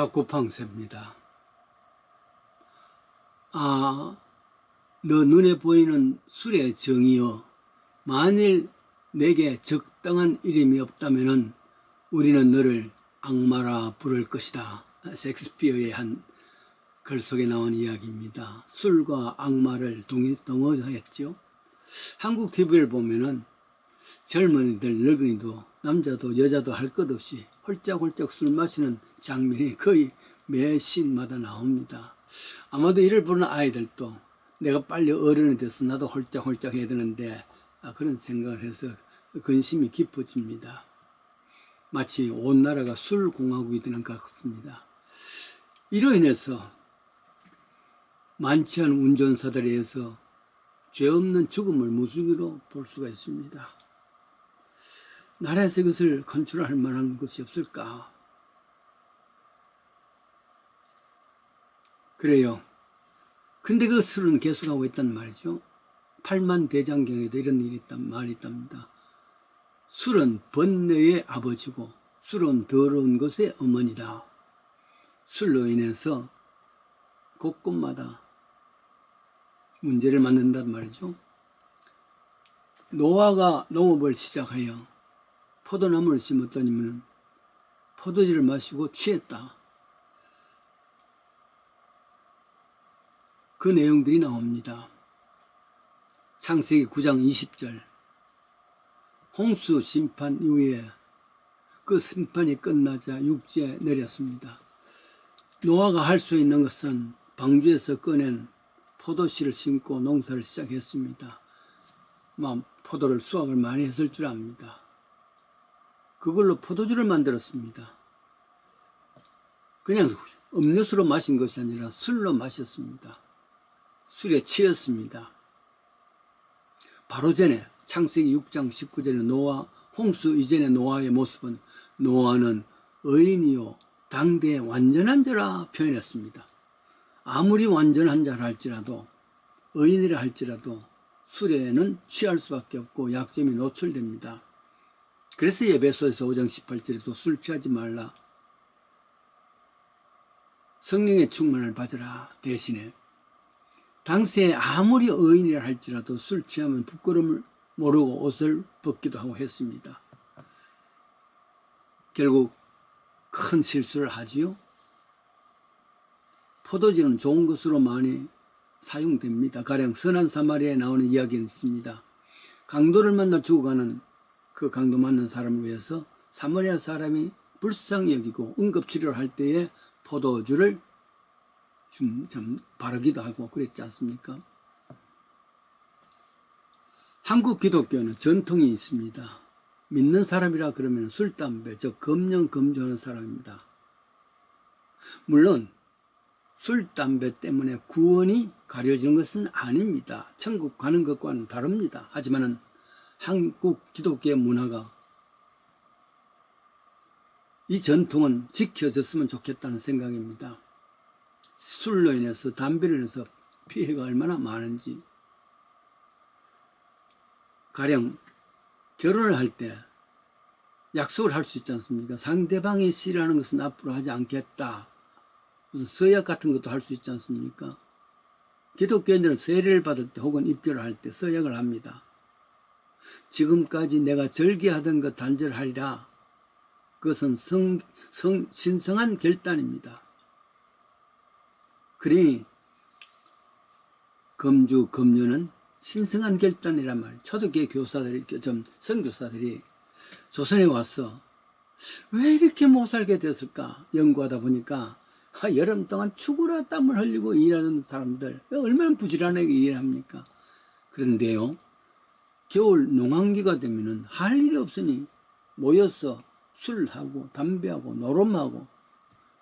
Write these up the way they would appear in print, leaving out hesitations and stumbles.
각고팡세입니다. 너 눈에 보이는 술의 정이여, 만일 내게 적당한 이름이 없다면 우리는 너를 악마라 부를 것이다. 셰익스피어의 한 글 속에 나온 이야기입니다. 술과 악마를 동어했죠. 한국 TV를 보면은 젊은이들, 늙은이도, 남자도 여자도 할 것 없이 홀짝홀짝 술 마시는 장면이 거의 매 씬마다 나옵니다. 아마도 이를 보는 아이들도 내가 빨리 어른이 돼서 나도 홀짝홀짝 해야 되는데 그런 생각을 해서 근심이 깊어집니다. 마치 온 나라가 술공화국이 되는 것 같습니다. 이로 인해서 많지 않은 운전사들에 의해서 죄 없는 죽음을 무수기로 볼 수가 있습니다. 나라에서 이것을 컨트롤할 만한 것이 없을까? 그래요. 근데 그 술은 계속하고 있단 말이죠. 팔만대장경에도 이런 말이 있답니다. 술은 번뇌의 아버지고 술은 더러운 것의 어머니다. 술로 인해서 곳곳마다 문제를 만든단 말이죠. 노아가 농업을 시작하여 포도나무를 심었더니면 포도주를 마시고 취했다. 그 내용들이 나옵니다. 창세기 9장 20절. 홍수 심판 이후에 그 심판이 끝나자 육지에 내렸습니다. 노아가 할 수 있는 것은 방주에서 꺼낸 포도씨를 심고 농사를 시작했습니다. 포도를 수확을 많이 했을 줄 압니다. 그걸로 포도주를 만들었습니다. 그냥 음료수로 마신 것이 아니라 술로 마셨습니다. 술에 취했습니다. 바로 전에 창세기 6장 19절에 노아, 홍수 이전의 노아의 모습은 노아는 의인이요 당대의 완전한 자라 표현했습니다. 아무리 완전한 자라 할지라도 의인이라 할지라도 술에는 취할 수밖에 없고 약점이 노출됩니다. 그래서 에베소서 5장 18절에도 술 취하지 말라. 성령의 충만을 받으라. 대신에 당시에 아무리 의인이라 할지라도 술 취하면 부끄러움을 모르고 옷을 벗기도 하고 했습니다. 결국 큰 실수를 하지요. 포도주는 좋은 것으로 많이 사용됩니다. 가령 선한 사마리아에 나오는 이야기가 있습니다. 강도를 만나 죽어가는 그 강도 맞는 사람을 위해서 사마리아 사람이 불쌍히 여기고 응급치료를 할 때에 포도주를 좀 바르기도 하고 그랬지 않습니까? 한국 기독교는 전통이 있습니다. 믿는 사람이라 그러면 술, 담배, 즉 금연, 금주하는 사람입니다. 물론 술, 담배 때문에 구원이 가려지는 것은 아닙니다. 천국 가는 것과는 다릅니다. 하지만 한국 기독교의 문화가 이 전통은 지켜졌으면 좋겠다는 생각입니다. 술로 인해서 담배로 인해서 피해가 얼마나 많은지. 가령 결혼을 할 때 약속을 할 수 있지 않습니까? 상대방이 싫어하는 것은 앞으로 하지 않겠다. 무슨 서약 같은 것도 할 수 있지 않습니까? 기독교인들은 세례를 받을 때 혹은 입교를 할 때 서약을 합니다. 지금까지 내가 절개하던 것 단절하리라. 그것은 신성한 결단입니다. 그러니 금주, 금연은 신성한 결단이란 말이에요. 초대교회 교사들이, 선교사들이 조선에 와서 왜 이렇게 못 살게 됐을까 연구하다 보니까 여름 동안 죽으라 땀을 흘리고 일하는 사람들 얼마나 부지런하게 일을 합니까? 그런데요, 겨울 농한기가 되면은 할 일이 없으니 모여서 술하고 담배하고 노름하고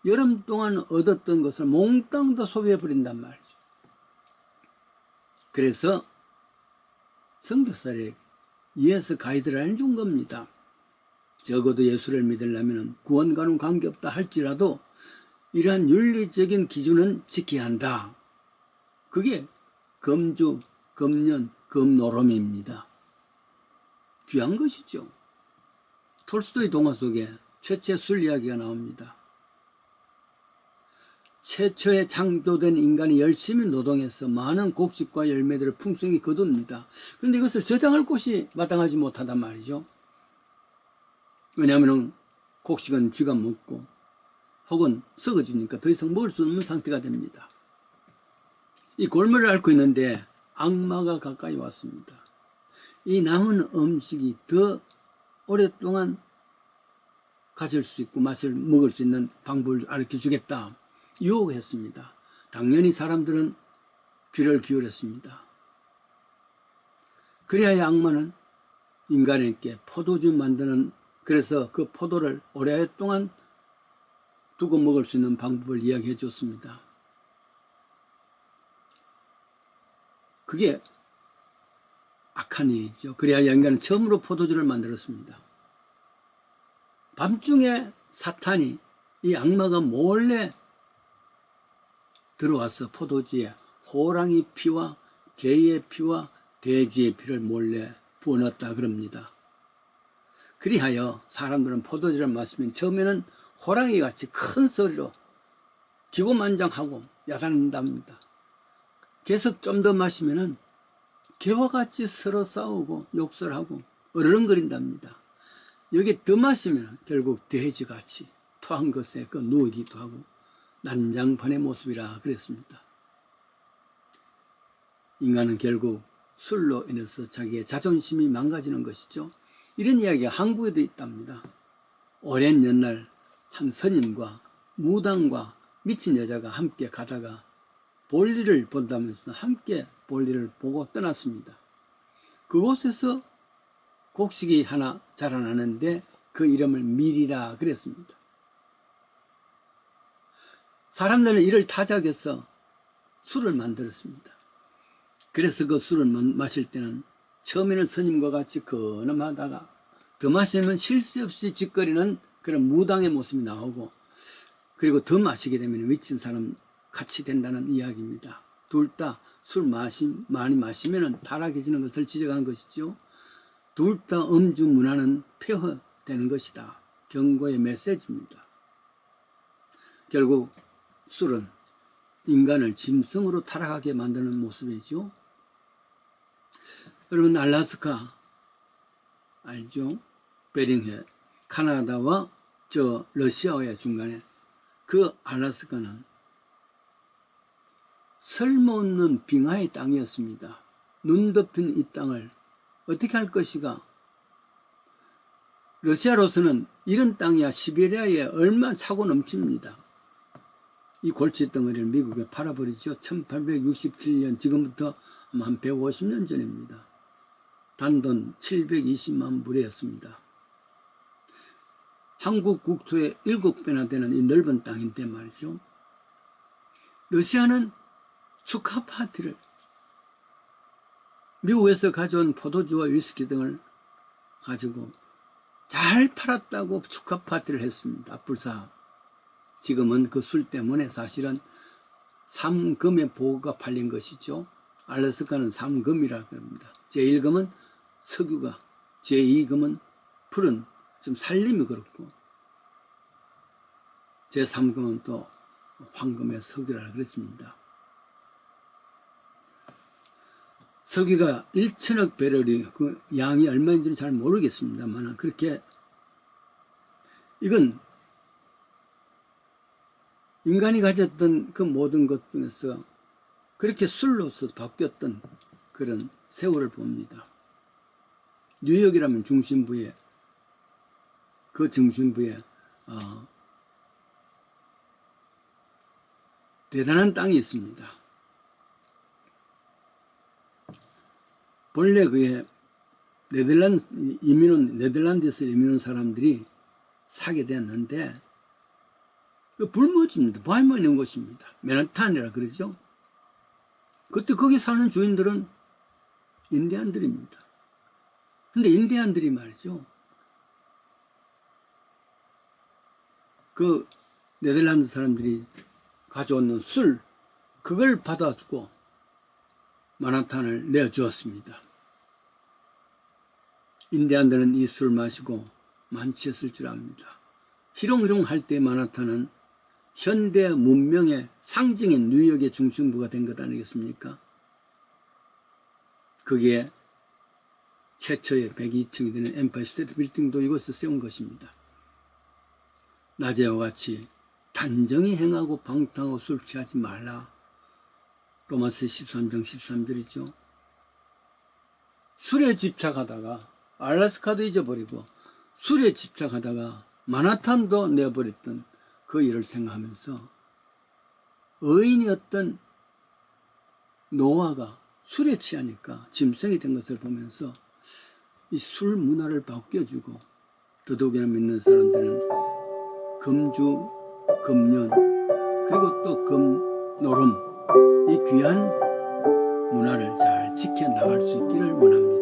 여름 동안 얻었던 것을 몽땅 다 소비해버린단 말이죠. 그래서 선교사들에게 예수 가이드라인을 준 겁니다. 적어도 예수를 믿으려면 구원과는 관계없다 할지라도 이러한 윤리적인 기준은 지켜야 한다. 그게 금주, 금연, 금노름입니다. 귀한 것이죠. 톨스토이 동화 속에 최초의 술 이야기가 나옵니다. 최초에 창조된 인간이 열심히 노동해서 많은 곡식과 열매들을 풍성히 거둡니다. 그런데 이것을 저장할 곳이 마땅하지 못하단 말이죠. 왜냐하면 곡식은 쥐가 먹고 혹은 썩어지니까 더 이상 먹을 수 없는 상태가 됩니다. 이 골머리를 앓고 있는데 악마가 가까이 왔습니다. 이 남은 음식이 더 오랫동안 가질 수 있고 먹을 수 있는 방법을 가르쳐 주겠다. 유혹했습니다. 당연히 사람들은 귀를 기울였습니다. 그래야 악마는 인간에게 포도주 만드는, 그래서 그 포도를 오랫동안 두고 먹을 수 있는 방법을 이야기해 줬습니다. 그게 악한 일이죠. 그래야 인간은 처음으로 포도주를 만들었습니다. 밤중에 사탄이, 이 악마가 몰래 들어와서 포도주에 호랑이 피와 개의 피와 돼지의 피를 몰래 부어넣었다 그럽니다. 그리하여 사람들은 포도주를 마시면 처음에는 호랑이같이 큰 소리로 기고만장하고 야단한답니다. 계속 좀 더 마시면은 개와 같이 서로 싸우고 욕설하고 어르렁거린답니다. 여기 더 마시면 결국 돼지같이 토한 것에 누우기도 하고 난장판의 모습이라 그랬습니다. 인간은 결국 술로 인해서 자기의 자존심이 망가지는 것이죠. 이런 이야기가 한국에도 있답니다. 오랜 옛날 한 스님과 무당과 미친 여자가 함께 가다가 볼일을 본다면서 함께 볼일을 보고 떠났습니다. 그곳에서 곡식이 하나 자라나는데 그 이름을 밀이라 그랬습니다. 사람들은 이를 타작해서 술을 만들었습니다. 그래서 그 술을 마실 때는 처음에는 스님과 같이 근엄하다가 더 마시면 쉴 새 없이 짓거리는 그런 무당의 모습이 나오고, 그리고 더 마시게 되면 미친 사람 같이 된다는 이야기입니다. 둘 다 술 많이 마시면 타락해지는 것을 지적한 것이죠. 둘 다 음주 문화는 폐허되는 것이다. 경고의 메시지입니다. 결국 술은 인간을 짐승으로 타락하게 만드는 모습이죠. 여러분, 알래스카 알죠? 베링해, 카나다와 러시아의 중간에 그 알래스카는 쓸모없는 빙하의 땅이었습니다. 눈 덮인 이 땅을 어떻게 할 것이가? 러시아로서는 이런 땅이야 시베리아에 얼마 차고 넘칩니다. 이 골칫덩어리를 미국에 팔아버리죠. 1867년, 지금부터 한 150년 전입니다. 단돈 720만 불이었습니다. 한국 국토의 7배나 되는 이 넓은 땅인데 말이죠. 러시아는 축하 파티를, 미국에서 가져온 포도주와 위스키 등을 가지고 잘 팔았다고 축하 파티를 했습니다. 불사. 지금은 그 술 때문에 사실은 3금의 보고가 팔린 것이죠. 알래스카는 3금이라고 합니다. 제1금은 석유가, 제2금은 풀은 좀 살림이 그렇고, 제3금은 또 황금의 석유라 그랬습니다. 석유가 1천억 배럴이, 그 양이 얼마인지는 잘 모르겠습니다만, 그렇게, 이건 인간이 가졌던 그 모든 것 중에서 그렇게 술로서 바뀌었던 그런 세월을 봅니다. 뉴욕이라면 중심부에, 그 중심부에 대단한 땅이 있습니다. 본래 그게 네덜란드에서 이민 온 사람들이 사게 되었는데, 그 불모지입니다. 바이머 있는 곳입니다. 맨하탄이라 그러죠. 그때 거기 사는 주인들은 인디안들입니다. 근데 인디안들이 말이죠, 그 네덜란드 사람들이 가져오는 술, 그걸 받아주고 맨하탄을 내어주었습니다. 인디안들은 이 술을 마시고 만취했을 줄 압니다. 희롱희롱 할 때 맨하탄은 현대 문명의 상징인 뉴욕의 중심부가 된 것 아니겠습니까? 그게 최초의 102층이 되는 엠파이어 스테이트 빌딩도 이곳에 세운 것입니다. 낮에와 같이 단정히 행하고 방탕하고 술 취하지 말라. 로마서 13장 13절이죠. 술에 집착하다가 알래스카도 잊어버리고 술에 집착하다가 마나탄도 내버렸던 그 일을 생각하면서 의인이었던 노아가 술에 취하니까 짐승이 된 것을 보면서 이 술 문화를 바뀌어주고 더더욱이나 믿는 사람들은 금주, 금연 그리고 또 금노름 이 귀한 문화를 잘 지켜나갈 수 있기를 원합니다.